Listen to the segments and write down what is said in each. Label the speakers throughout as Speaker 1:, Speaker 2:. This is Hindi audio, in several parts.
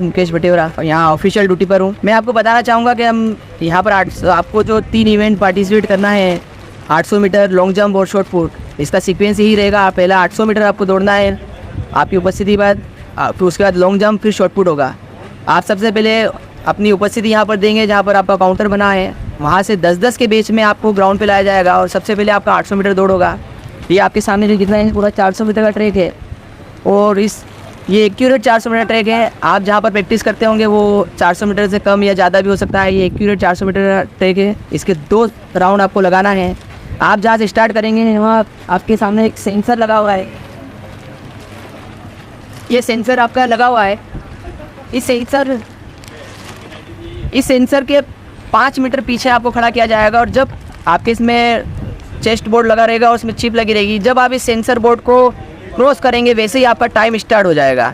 Speaker 1: मुकेश बटेवरा, यहाँ ऑफिशियल ड्यूटी पर हूँ। मैं आपको बताना चाहूँगा कि हम यहाँ पर आपको जो 3 इवेंट पार्टिसिपेट करना है, 800 मीटर, लॉन्ग जंप और शॉर्ट पुट, इसका सीक्वेंस यही रहेगा। पहला 800 मीटर आपको दौड़ना है आपकी उपस्थिति बाद, फिर उसके बाद लॉन्ग जंप, फिर शॉर्ट पुट होगा। आप सबसे पहले अपनी उपस्थिति यहाँ पर देंगे जहाँ पर आपका काउंटर बना है, वहाँ से 10-10 के बीच में आपको ग्राउंड पे लाया जाएगा और सबसे पहले आपका 800 मीटर दौड़ होगा। ये आपके सामने जो कितना है, पूरा 400 मीटर का ट्रैक है और ये एक्यूरेट 400 मीटर ट्रैक है। आप जहाँ पर प्रैक्टिस करते होंगे वो 400 मीटर से कम या ज़्यादा भी हो सकता है। ये एक्यूरेट 400 मीटर का ट्रैक है। इसके 2 राउंड आपको लगाना है। आप जहाँ से स्टार्ट करेंगे वहाँ आपके सामने एक सेंसर लगा हुआ है। ये सेंसर आपका लगा हुआ है। इस सेंसर के 5 मीटर पीछे आपको खड़ा किया जाएगा और जब आपके इसमें चेस्ट बोर्ड लगा रहेगा और उसमें चिप लगी रहेगी, जब आप इस सेंसर बोर्ड को क्रॉस करेंगे वैसे ही आपका टाइम स्टार्ट हो जाएगा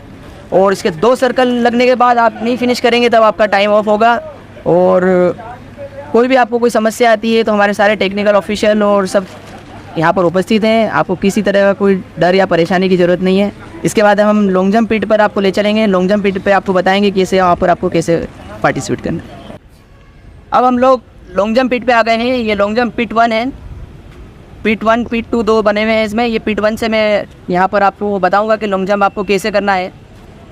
Speaker 1: और इसके 2 सर्कल लगने के बाद आप नहीं फिनिश करेंगे तब आपका टाइम ऑफ होगा। और कोई भी आपको कोई समस्या आती है तो हमारे सारे टेक्निकल ऑफिशियल और सब यहाँ पर उपस्थित हैं। आपको किसी तरह का कोई डर या परेशानी की ज़रूरत नहीं है। इसके बाद हम लॉन्ग जंप पिट पर आपको ले चलेंगे। लॉन्ग जंप पिट पर आपको बताएंगे कैसे वहाँ पर आपको कैसे पार्टिसिपेट करना है। अब हम लोग लॉन्ग जंप पिट पे आ गए हैं। ये लॉन्ग जंप पिट 1 है। पिट 1, पिट 2 2 बने हुए हैं इसमें। ये पिट 1 से मैं यहाँ पर आपको बताऊँगा कि लॉन्ग जंप आपको कैसे करना है।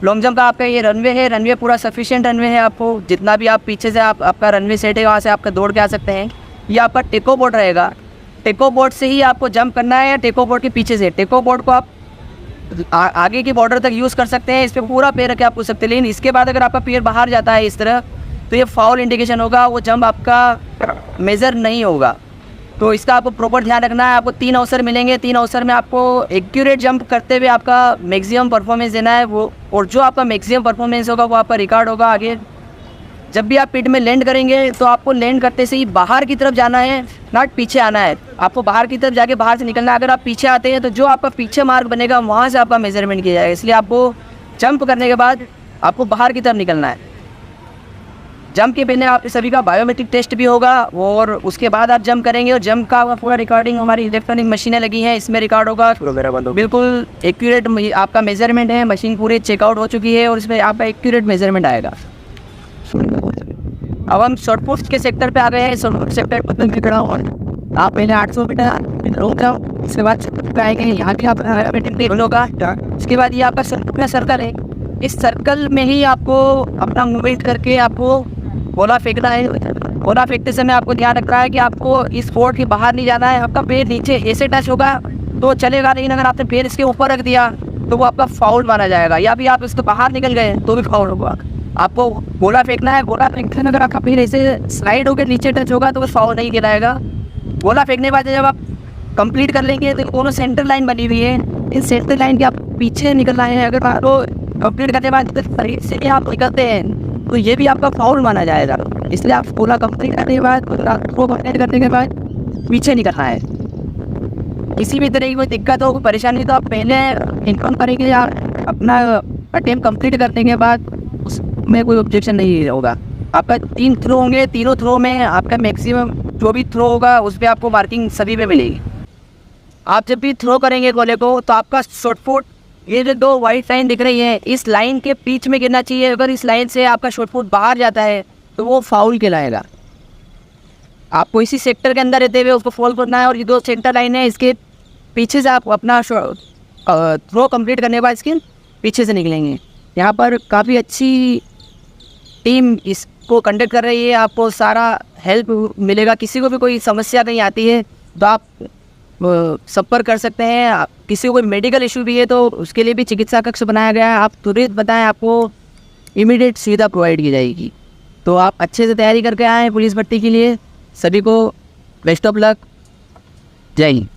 Speaker 1: लॉन्ग जंप का आपका ये रनवे है। रनवे पूरा सफिशिएंट रनवे है। आपको जितना भी आप पीछे से आपका रनवे सेट है वहाँ से आपका दौड़ के आ सकते हैं। ये आपका टेको बोर्ड रहेगा। टेको बोर्ड से ही आपको जंप करना है या टेको बोर्ड के पीछे से। टेको बोर्ड को आप आगे की बॉर्डर तक यूज़ कर सकते हैं। इस पर पूरा पैर रख के आप पूछ सकते हैं। लेकिन इसके बाद अगर आपका पैर बाहर जाता है इस तरह तो ये फाउल इंडिकेशन होगा, वो जंप आपका मेज़र नहीं होगा। तो इसका आपको प्रॉपर ध्यान रखना है। आपको 3 अवसर मिलेंगे। 3 अवसर में आपको एक्यूरेट जंप करते हुए आपका मैक्सिमम परफॉर्मेंस देना है वो, और जो आपका मैक्सिमम परफॉर्मेंस होगा वो आपका रिकॉर्ड होगा आगे। जब भी आप पिट में लैंड करेंगे तो आपको लैंड करते से ही बाहर की तरफ जाना है, नॉट पीछे आना है। आपको बाहर की तरफ जाके बाहर से निकलना है। अगर आप पीछे आते हैं तो जो आपका पीछे मार्क बनेगा वहाँ से आपका मेजरमेंट किया जाएगा। इसलिए आपको जंप करने के बाद आपको बाहर की तरफ निकलना है। जंप के पहले आप सभी का बायोमेट्रिक टेस्ट भी होगा और उसके बाद आप जंप करेंगे और जंप का पूरा रिकॉर्डिंग हमारी इलेक्ट्रॉनिक मशीनें लगी हैं, इसमें रिकॉर्ड होगा। बिल्कुल एक्यूरेट आपका मेजरमेंट है। मशीन पूरी चेकआउट हो चुकी है और इसमें आपका एक्यूरेट मेजरमेंट आएगा। अब हम शॉर्ट पुट के सेक्टर पे आ गए हैं। शॉर्ट पुट सेक्टर पर खड़ा हुआ आप पहले 800 मीटर रुक जाओ। इसके बाद आएंगे यहाँ भी आप होगा। इसके बाद ये आपका सर्कल है। इस सर्कल में ही आपको अपना मूवमेंट करके आपको गोला फेंकना है। गोला फेंकते समय आपको ध्यान रखना है कि आपको इस बोर्ड के बाहर नहीं जाना है। आपका पैर नीचे ऐसे टच होगा तो चलेगा, लेकिन अगर आपने पैर इसके ऊपर रख दिया तो वो आपका फाउल माना जाएगा, या भी आप इसको बाहर निकल गए तो भी फाउल होगा। आपको गोला फेंकना है। गोला फेंकते समय अगर आपका पैर ऐसे स्लाइड होकर नीचे टच होगा तो वो फाउल नहीं गिराएगा। गोला फेंकने के बाद जब आप कंप्लीट कर लेंगे तो दोनों सेंटर लाइन बनी हुई है। इस सेंटर लाइन के आप पीछे निकलना है। अगर आपको कंप्लीट करने के बाद शरीर से आप निकलते हैं तो ये भी आपका फाउल माना जाएगा। इसलिए आप गोला कंप्लीट करने के बाद कंप्लीट करने के बाद पीछे निकलना है। किसी भी तरह की कोई दिक्कत हो, कोई परेशानी तो आप पहले इन्फॉर्म करेंगे या अपना अटेम्प्ट कंप्लीट करने के बाद उसमें कोई ऑब्जेक्शन नहीं होगा। आपका 3 थ्रो होंगे। तीनों थ्रो में आपका मैक्सिमम जो भी थ्रो होगा उस पर आपको मार्किंग सभी पे मिलेगी। आप जब भी थ्रो करेंगे गोले को तो आपका शॉर्ट पुट, ये जो 2 वाइट लाइन दिख रही है, इस लाइन के बीच में गिरना चाहिए। अगर इस लाइन से आपका शॉर्ट पुट बाहर जाता है तो वो फाउल कहलाएगा। आपको इसी सेक्टर के अंदर रहते हुए उसको फॉल करना है और ये 2 सेंटर लाइन है, इसके पीछे से आप अपना थ्रो कंप्लीट करने के बाद इसके पीछे से निकलेंगे। यहाँ पर काफ़ी अच्छी टीम इसको कंडक्ट कर रही है। आपको सारा हेल्प मिलेगा। किसी को भी कोई समस्या नहीं आती है तो आप संपर्क कर सकते हैं। किसी को कोई मेडिकल इशू भी है तो उसके लिए भी चिकित्सा कक्ष बनाया गया है। आप तुरंत बताएं, आपको इमीडिएट सुविधा प्रोवाइड की जाएगी। तो आप अच्छे से तैयारी करके आएँ पुलिस भर्ती के लिए। सभी को बेस्ट ऑफ लक। जय हिंद।